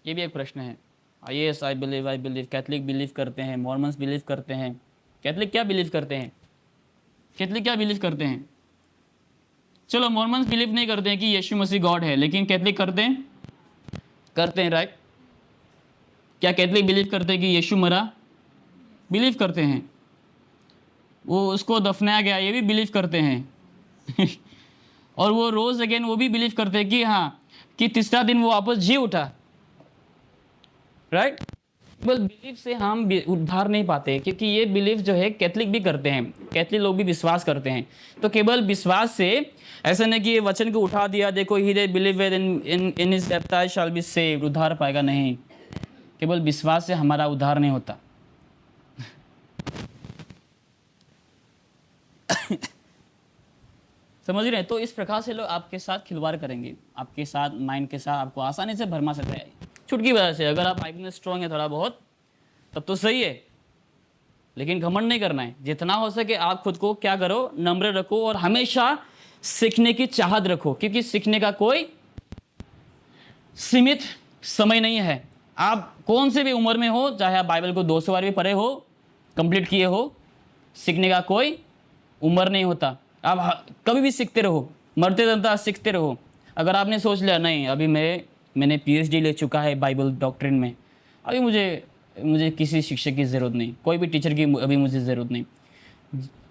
Speaker 1: ये भी एक प्रश्न है। Yes I believe. Catholic believe करते हैं, मॉर्मन्स बिलीव करते हैं। कैथलिक क्या बिलीव करते हैं? कैथलिक क्या बिलीव करते हैं? चलो मॉर्मन्स बिलीव नहीं करते हैं कि यीशु मसीह गॉड है, लेकिन कैथलिक करते हैं, करते हैं, राइट। क्या कैथलिक बिलीव करते हैं कि यीशु मरा? बिलीव करते हैं। वो उसको दफनाया गया, ये भी बिलीव करते हैं और वो रोज अगेन, वो भी बिलीव करते हैं कि हाँ कि तीसरा दिन वो वापस जी उठा, राइट। बस बिलीव से हम उद्धार नहीं पाते, क्योंकि ये बिलीव जो है कैथलिक भी करते हैं, कैथलिक लोग भी विश्वास करते हैं। तो केवल विश्वास से, ऐसा नहीं कि ये वचन को उठा दिया, देखो he that believe in his baptized shall be saved, उद्धार पाएगा, नहीं। केवल विश्वास से हमारा उद्धार नहीं होता। समझ रहे हैं? तो इस प्रकार से लोग आपके साथ खिलवाड़ करेंगे, आपके साथ माइंड के साथ आपको आसानी से भरमा सकते हैं छुटकी वजह से। अगर आप बाइबल में स्ट्रॉन्ग है थोड़ा बहुत तब तो सही है, लेकिन घमंड नहीं करना है। जितना हो सके आप खुद को क्या करो, नम्र रखो और हमेशा सीखने की चाहत रखो, क्योंकि सीखने का कोई सीमित समय नहीं है। आप कौन से भी उम्र में हो, चाहे आप बाइबल को 200 बार भी पढ़े हो, कंप्लीट किए हो, सीखने का कोई उम्र नहीं होता। आप कभी भी सीखते रहो, मरते दम सीखते रहो। अगर आपने सोच लिया नहीं अभी मैंने PhD ले चुका है बाइबल डॉक्ट्रिन में, अभी मुझे किसी शिक्षक की ज़रूरत नहीं, कोई भी टीचर की अभी मुझे ज़रूरत नहीं,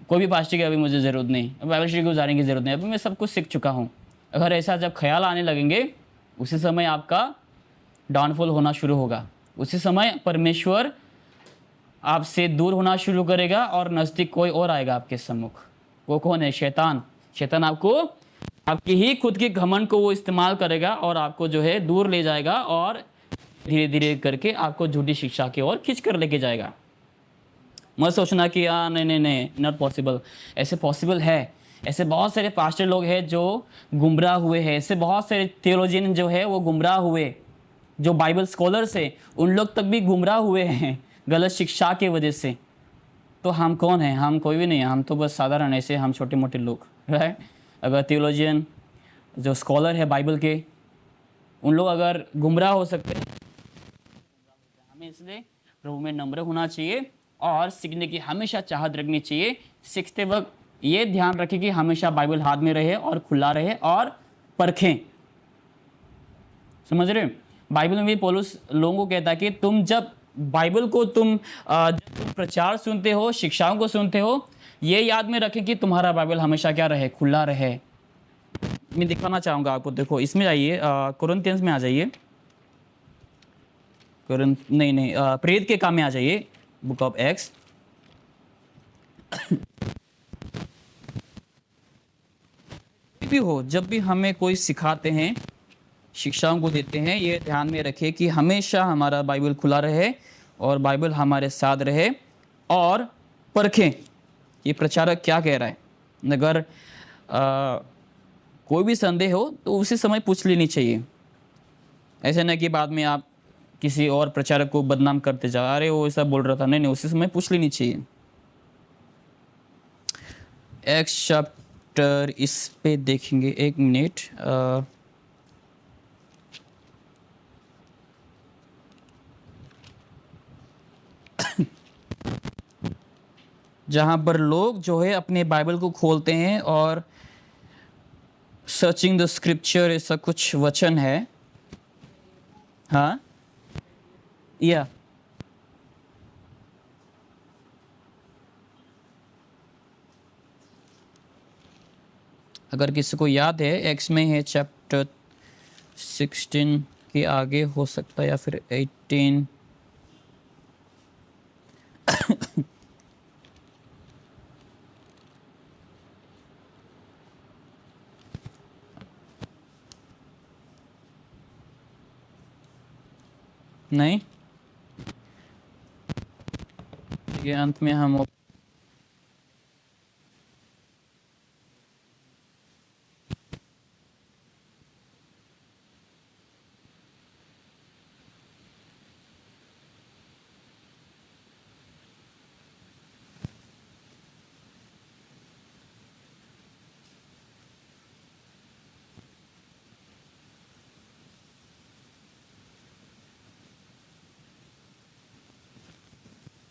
Speaker 1: कोई भी पास्टर की अभी मुझे ज़रूरत नहीं, बाइबल स्टडी को जाने की ज़रूरत नहीं, अभी मैं सब कुछ सीख चुका हूँ। अगर ऐसा जब ख्याल आने लगेंगे, उसी समय आपका डाउनफॉल होना शुरू होगा। उसी समय परमेश्वर आपसे दूर होना शुरू करेगा और नज़दीक कोई और आएगा आपके सम्मुख। वो कौन है? शैतान। शैतान आपको आपकी ही खुद के घमंड को वो इस्तेमाल करेगा और आपको जो है दूर ले जाएगा और धीरे धीरे करके आपको झूठी शिक्षा की ओर खींच कर लेके जाएगा। मत सोचना कि नहीं नहीं नहीं, नॉट पॉसिबल। ऐसे पॉसिबल है। ऐसे बहुत सारे पास्टर लोग हैं जो गुमराह हुए हैं, ऐसे बहुत सारे थियोलॉजियन जो है वो गुमराह हुए, जो बाइबल स्कॉलर्स हैं उन लोग तक भी गुमराह हुए हैं गलत शिक्षा के वजह से। तो हम कौन हैं? हम कोई भी नहीं है, हम तो बस साधारण ऐसे हम छोटे मोटे लोग, राइट। अगर थियोलॉजियन जो स्कॉलर है बाइबल के, उन लोग अगर गुमराह हो सकते हैं, हमें इसलिए प्रभु में नम्र होना चाहिए और सीखने की हमेशा चाहत रखनी चाहिए। सीखते वक्त ये ध्यान रखें कि हमेशा बाइबल हाथ में रहे और खुला रहे और परखें। समझ रहे हो? बाइबल में भी पौलुस लोगों को कहता है कि तुम जब बाइबल को तुम प्रचार सुनते हो, शिक्षाओं को सुनते हो, ये याद में रखें कि तुम्हारा बाइबल हमेशा क्या रहे? खुला रहे। मैं दिखाना चाहूँगा आपको। देखो इसमें जाइए, कोरिन्थियंस में आ जाइए। नहीं, प्रेरित के काम में आ जाइए, बुक ऑफ एक्स। भी हो, जब भी हमें कोई सिखाते हैं, शिक्षाओं को देते हैं, ये ध्यान में रखें कि हमेशा हमारा बाइबल खुला रहे और बाइबल हमारे साथ रहे और परखें ये प्रचारक क्या कह रहा है। अगर कोई भी संदेह हो तो उसी समय पूछ लेनी चाहिए। ऐसे नहीं कि बाद में आप किसी और प्रचारक को बदनाम करते जाओ, अरे वो ऐसा बोल रहा था। नहीं, उसी समय पूछ लेनी चाहिए। एक्स चैप्टर, इस पे देखेंगे, एक मिनट। जहाँ पर लोग जो है अपने बाइबल को खोलते हैं और सर्चिंग द स्क्रिप्चर, ऐसा कुछ वचन है। हाँ, या अगर किसी को याद है, एक्स में है चैप्टर 16 के आगे हो सकता है या फिर 18। नहीं, ये अंत में हम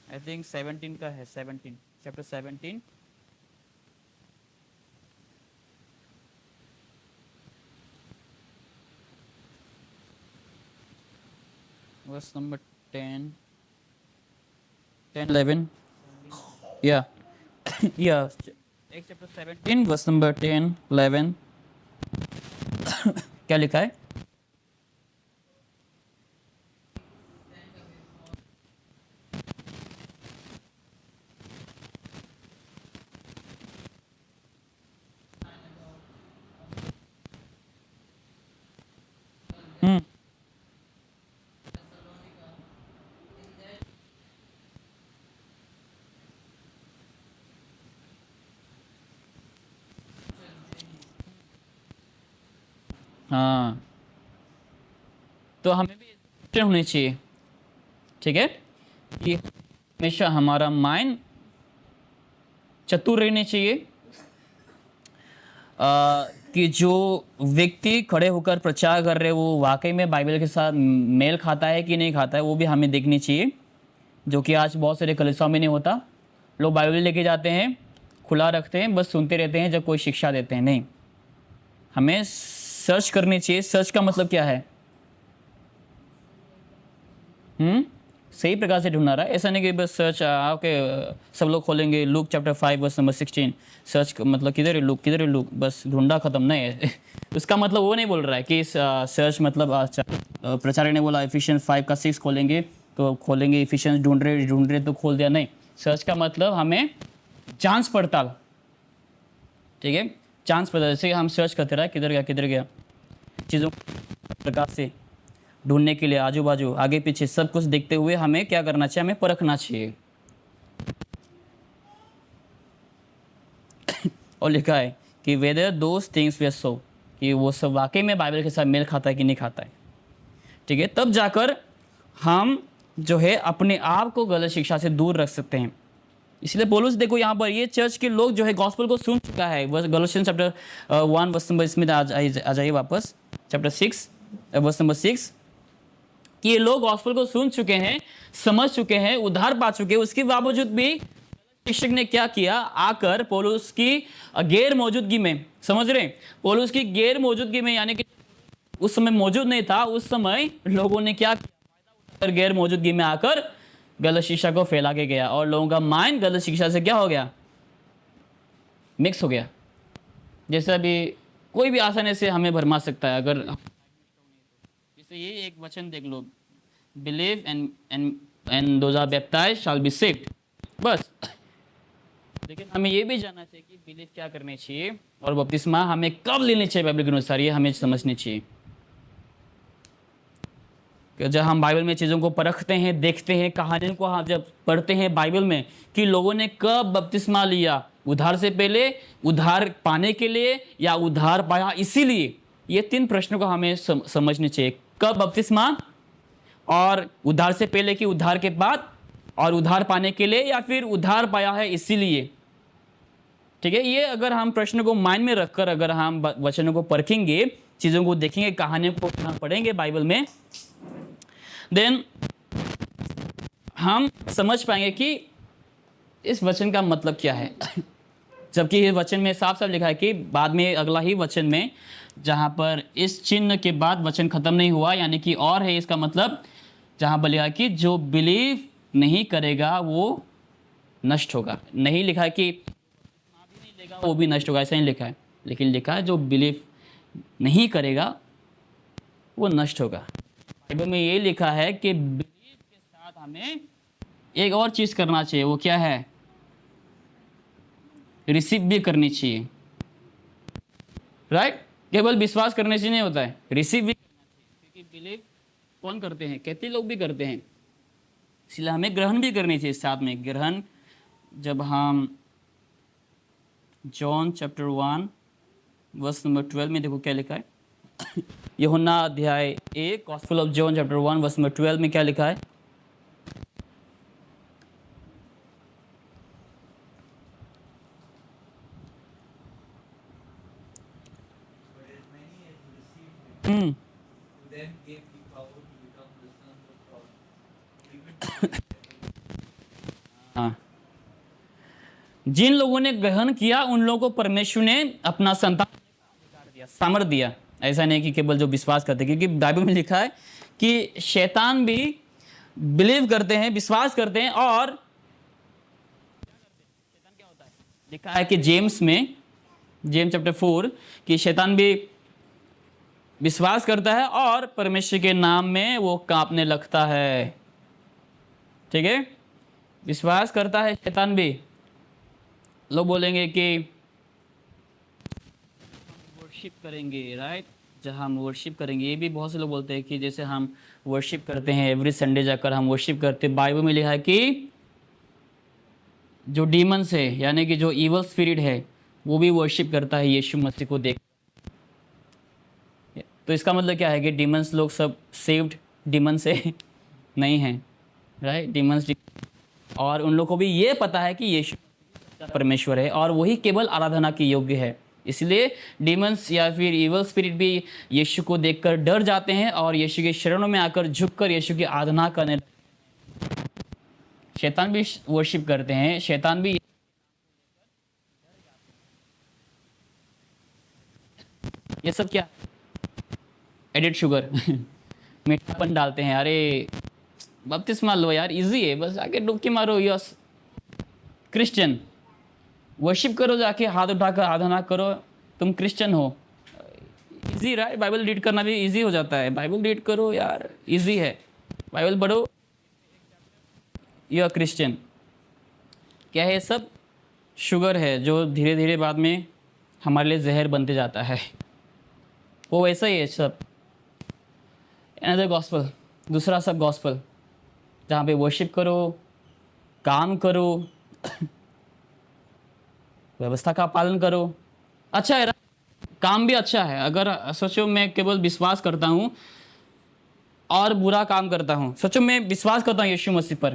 Speaker 1: आई थिंक 17 का है, 17 चैप्टर 17। वर्स नंबर 10, 11, या या एक चैप्टर 17 वर्स नंबर 10, 11 क्या लिखा है? हाँ, तो हमें भी ऐसे होने चाहिए, ठीक है, कि हमेशा हमारा माइंड चतुर रहने चाहिए। कि जो व्यक्ति खड़े होकर प्रचार कर रहे हैं वो वाकई में बाइबल के साथ मेल खाता है कि नहीं खाता है, वो भी हमें देखनी चाहिए, जो कि आज बहुत सारे कलीसियाओं में नहीं होता। लोग बाइबल लेके जाते हैं, खुला रखते हैं, बस सुनते रहते हैं जब कोई शिक्षा देते हैं। नहीं, हमें सर्च करनी चाहिए। सर्च का मतलब क्या है? सही प्रकार से ढूंढना रहा है। ऐसा नहीं कि बस सर्च ओके सब लोग खोलेंगे Luke chapter 5 verse number 16, search मतलब किधर है लूक, किधर है लूक, बस ढूंढा खत्म। नहीं है उसका मतलब वो नहीं बोल रहा है कि सर्च मतलब प्रचारक ने बोला एफिशिएंस 5 का 6 खोलेंगे तो खोलेंगे, एफिशिएंस ढूंढ रहे तो खोल दिया। नहीं, सर्च का मतलब हमें जांच पड़ताल, ठीक है, चांस पता, जैसे हम सर्च करते रहे किधर गया चीज़ों प्रकार से ढूंढने के लिए, आजू बाजू आगे पीछे सब कुछ देखते हुए हमें क्या करना चाहिए, हमें परखना चाहिए। और लिखा है कि वेदर दोज थिंग्स वे सो, कि वो सब वाकई में बाइबल के साथ मेल खाता है कि नहीं खाता है। ठीक है, तब जाकर हम जो है अपने आप को गलत शिक्षा से दूर रख सकते हैं। इसलिए पौलुस देखो यहाँ पर ये चर्च के लोग जो है गॉस्पेल को सुन चुका है। गलातियंस चैप्टर 1 वर्स नंबर, इसमें आ जाइए वापस, चैप्टर 6 वर्स नंबर 6, कि ये लोग गॉस्पेल को सुन चुके हैं, समझ चुके हैं, उद्धार पा चुके हैं। उसके बावजूद भी शिक्षक ने क्या किया, आकर पौलुस की गैर मौजूदगी में, समझ रहे हैं, पौलुस की गैर मौजूदगी में, यानी कि उस समय मौजूद नहीं था, उस समय लोगों ने क्या किया, गैर मौजूदगी में आकर गलत शिक्षा को फैला के गया और लोगों का माइंड गलत शिक्षा से क्या हो गया, मिक्स हो गया। जैसे अभी कोई भी आसानी से हमें भरमा सकता है, अगर जैसे ये एक वचन देख लो, believe and those are baptized shall be saved, बस। लेकिन हमें ये भी जानना चाहिए कि बिलीव क्या करनी चाहिए और बपतिस्मा हमें कब लेनी चाहिए बाइबल के अनुसार, ये हमें समझनी चाहिए। जब हम बाइबल में चीज़ों को परखते हैं, देखते हैं, कहानियों को हम जब पढ़ते हैं बाइबल में कि लोगों ने कब बपतिस्मा लिया, उद्धार से पहले, उद्धार पाने के लिए, या उद्धार पाया इसीलिए, ये 3 प्रश्नों को हमें समझनी चाहिए। कब बपतिस्मा, और उद्धार से पहले कि उद्धार के बाद, और उद्धार पाने के लिए, या फिर उद्धार पाया है इसीलिए। ठीक है, ये अगर हम प्रश्न को माइंड में रखकर अगर हम वचनों को परखेंगे, चीज़ों को देखेंगे, कहानियों को पढ़ेंगे बाइबल में, देन हम समझ पाएंगे कि इस वचन का मतलब क्या है। जबकि ये वचन में साफ साफ लिखा है कि बाद में अगला ही वचन में, जहाँ पर इस चिन्ह के बाद वचन खत्म नहीं हुआ, यानी कि और है इसका मतलब, जहाँ पर लिखा कि जो बिलीव नहीं करेगा वो नष्ट होगा। नहीं लिखा है कि भी नहीं लेगा वो भी नष्ट होगा, ऐसा नहीं लिखा है, लेकिन लिखा है जो बिलीव नहीं करेगा वो नष्ट होगा। बाइबल में ये लिखा है कि बिलीव के साथ हमें एक और चीज़ करना चाहिए, वो क्या है, रिसीव भी करनी चाहिए। राइट, केवल विश्वास करने से नहीं होता है, रिसीव भी करना चाहिए, क्योंकि बिलीव कौन करते हैं, कहते लोग भी करते हैं, इसलिए हमें ग्रहण भी करनी चाहिए साथ में। ग्रहण जब हम जॉन चैप्टर 1 वर्स नंबर 12 में देखो क्या लिखा है, यूहन्ना अध्याय 1, gospel of John chapter 1 verse number 12 में क्या लिखा है, हाँ, जिन लोगों ने ग्रहण किया उन लोगों को परमेश्वर ने अपना संतान दिया, सामर्थ दिया। ऐसा नहीं कि केवल जो विश्वास करते, क्योंकि बाइबल में लिखा है कि शैतान भी बिलीव करते हैं, विश्वास करते हैं, और शैतान क्या होता है, लिखा है कि जेम्स में, जेम्स चैप्टर 4, कि शैतान भी विश्वास करता है और परमेश्वर के नाम में वो कांपने लगता है। ठीक है, विश्वास करता है शैतान भी। लोग बोलेंगे कि वर्शिप करेंगे, राइट, जहाँ हम वर्शिप करेंगे, ये भी बहुत से लोग बोलते हैं कि जैसे हम वर्शिप करते हैं, एवरी संडे जाकर हम वर्शिप करते हैं। बाइबल में लिखा है कि जो डीमंस है, यानी कि जो इवल स्पिरिट है, वो भी वर्शिप करता है यीशु मसीह को देख। तो इसका मतलब क्या है कि डीमंस लोग सब सेव्ड डीमन से नहीं हैं, राइट, डीमंस, और उन लोगों को भी ये पता है कि यीशु परमेश्वर है और वही केवल आराधना की योग्य है। इसलिए डीमंस या फिर इवल स्पिरिट भी यीशु को देखकर डर जाते हैं और यीशु के शरणों में आकर झुककर यीशु की आराधना करने। शैतान भी वर्शिप करते हैं, शैतान भी, ये सब क्या, एडिड शुगर, मीठापन डालते हैं। अरे बपतिस्मा लो यार, इजी है, बस आके डुबकी मारो, यस क्रिश्चियन, वर्शिप करो, जाके हाथ उठाकर आराधना करो, तुम क्रिश्चियन हो। इजी, राइट, बाइबल रीड करना भी इजी हो जाता है, बाइबल रीड करो यार, इजी है, बाइबल पढ़ो, यह क्रिश्चियन। क्या है, सब शुगर है जो धीरे धीरे बाद में हमारे लिए जहर बनते जाता है। वो वैसा ही है सब। अनदर गॉस्पल, दूसरा सब गॉस्पल, जहाँ पे वर्शिप करो, काम करो, व्यवस्था का पालन करो। अच्छा है, काम भी अच्छा है। अगर सोचो मैं केवल विश्वास करता हूँ और बुरा काम करता हूँ, सोचो मैं विश्वास करता हूँ यीशु मसीह पर,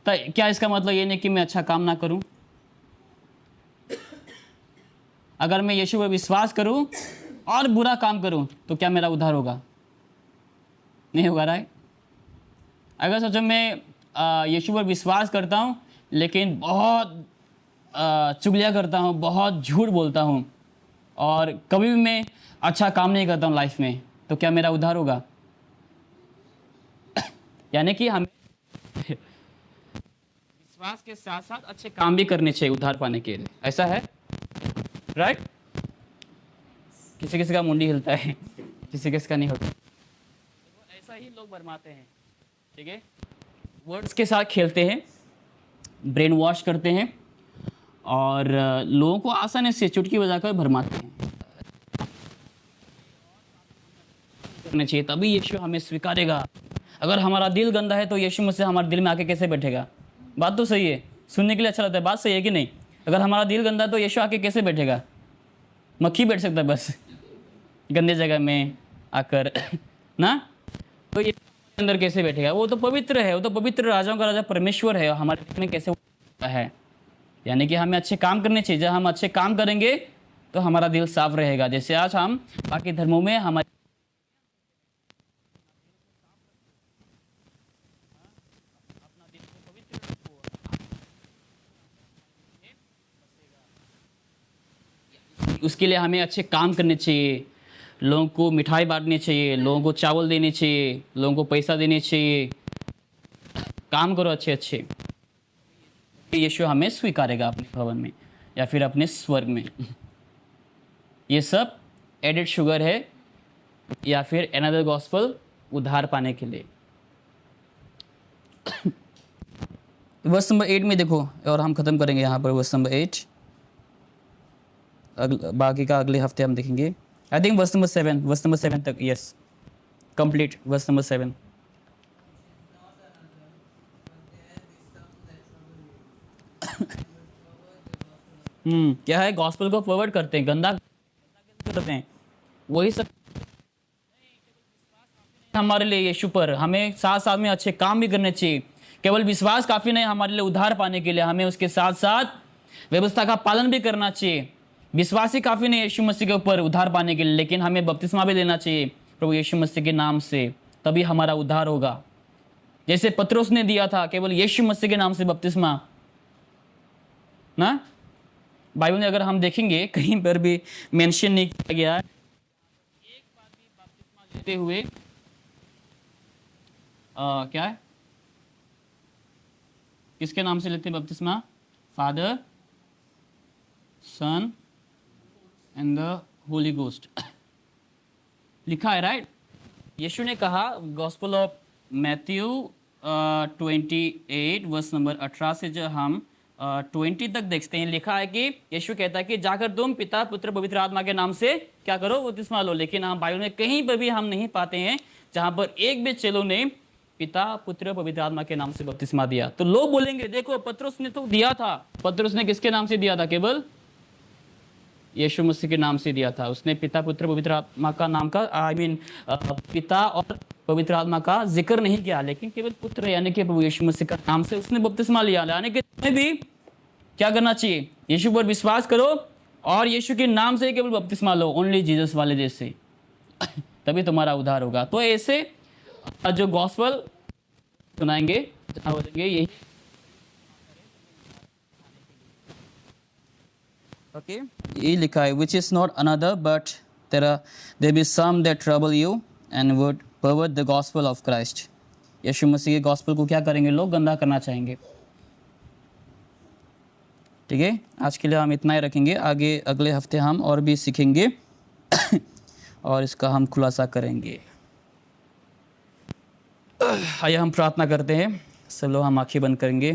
Speaker 1: तो क्या इसका मतलब ये नहीं कि मैं अच्छा काम ना करूँ? अगर मैं यीशु पर विश्वास करूँ और बुरा काम करूँ तो क्या मेरा उद्धार होगा? नहीं होगा, राइट? अगर सोचो मैं यीशु पर विश्वास करता हूँ लेकिन बहुत चुगलियाँ करता हूँ, बहुत झूठ बोलता हूँ और कभी भी मैं अच्छा काम नहीं करता हूँ लाइफ में, तो क्या मेरा उद्धार होगा? यानी कि हमें विश्वास के साथ साथ अच्छे काम भी करने चाहिए उद्धार पाने के लिए। ऐसा है, राइट? किसी किसी का मुंडी हिलता है, किसी किसी का नहीं होता। तो ऐसा ही लोग भरमाते हैं, ठीक है? वर्ड्स के साथ खेलते हैं, ब्रेन वॉश करते हैं और लोगों को आसानी से चुटकी बजाकर भरमाते हैं। करने चाहिए तभी यीशु हमें स्वीकारेगा। अगर हमारा दिल गंदा है तो यीशु मसीह हमारे दिल में आके कैसे बैठेगा? बात तो सही है, सुनने के लिए अच्छा लगता है, बात सही है कि नहीं? अगर हमारा दिल गंदा है तो यीशु आके कैसे बैठेगा? मक्खी बैठ सकता है बस गंदे जगह में आकर ना। तो ये अंदर कैसे बैठेगा? वो तो पवित्र है, वो तो पवित्र राजाओं का राजा परमेश्वर है, हमारे दिल में कैसे होता है? यानी कि हमें अच्छे काम करने चाहिए। जब हम अच्छे काम करेंगे तो हमारा दिल साफ रहेगा। जैसे आज हम बाकी धर्मों में हमारे उसके लिए हमें अच्छे काम करने चाहिए, लोगों को मिठाई बांटनी चाहिए, लोगों को चावल देने चाहिए, लोगों को पैसा देने चाहिए। काम करो अच्छे अच्छे, यीशु हमें स्वीकारेगा अपने भवन में या फिर अपने स्वर्ग में। ये सब एडेड शुगर है या फिर अनदर गॉस्पल उद्धार पाने के लिए। वर्स नंबर 8 में देखो, और हम खत्म करेंगे यहाँ पर वर्स नंबर 8। बाकी का अगले हफ्ते हम देखेंगे। आई थिंक वर्स नंबर 7 तक, यस, कंप्लीट वर्स नंबर 7। क्या है? गॉस्पल को फॉरवर्ड करते हैं, गंदा करते हैं, वही सब हमारे लिए यीशु पर। हमें साथ साथ में अच्छे काम भी करने चाहिए। केवल विश्वास काफ़ी नहीं हमारे लिए उद्धार पाने के लिए, हमें उसके साथ साथ व्यवस्था का पालन भी करना चाहिए। विश्वास ही काफ़ी नहीं यीशु मसीह के ऊपर उद्धार पाने के लिए, लेकिन हमें बपतिस्मा भी लेना चाहिए प्रभु यीशु मसीह के नाम से, तभी हमारा उद्धार होगा। जैसे पतरस ने दिया था केवल यीशु मसीह के नाम से बपतिस्मा ना। बाइबल में अगर हम देखेंगे कहीं पर भी मेंशन नहीं किया गया है एक बार भी बपतिस्मा लेते हुए क्या है, किसके नाम से लेते हैं बपतिस्मा? Father, son and the holy ghost लिखा है, राइट? यीशु ने कहा, gospel of Matthew 28 verse number 18 से जब हम 20 तक देखते हैं, लिखा है कि यीशु कहता है कि जाकर तुम पिता, पुत्र, पवित्र आत्मा के नाम से क्या करो? बपतिस्मा लो। लेकिन हम बाइबल में कहीं पर भी हम नहीं पाते हैं जहाँ पर एक भी चेलों ने पिता, पुत्र, पवित्र आत्मा के नाम से बपतिस्मा दिया। तो लोग बोलेंगे देखो पतरस ने तो दिया था। पतरस ने किसके नाम से दिया था? केवल यीशु मसीह के नाम से दिया था। उसने पिता, पुत्र, पवित्र आत्मा का नाम का पिता और पवित्र आत्मा का जिक्र नहीं किया, लेकिन केवल पुत्र यानी कि प्रभु यीशु मसीह का नाम से उसने बपतिस्मा लिया। यानी कि तुम्हें भी क्या करना चाहिए? यीशु पर विश्वास करो और यीशु के नाम से केवल बपतिस्मा लो, ओनली जीसस वाले जैसे, तभी तुम्हारा उद्धार होगा। तो ऐसे जो गॉस्पल सुनाएंगे जहाँ बोलेंगे यही ओके, ये लिखा है, which is not another but there be some that trouble you and would pervert the gospel of Christ. यीशु मसीह के गॉस्पल को क्या करेंगे लोग? गंदा करना चाहेंगे। ठीक है, आज के लिए हम इतना ही रखेंगे। आगे अगले हफ्ते हम और भी सीखेंगे और इसका हम खुलासा करेंगे। आइए हम प्रार्थना करते हैं। सब लोग हम आंखें बंद करेंगे।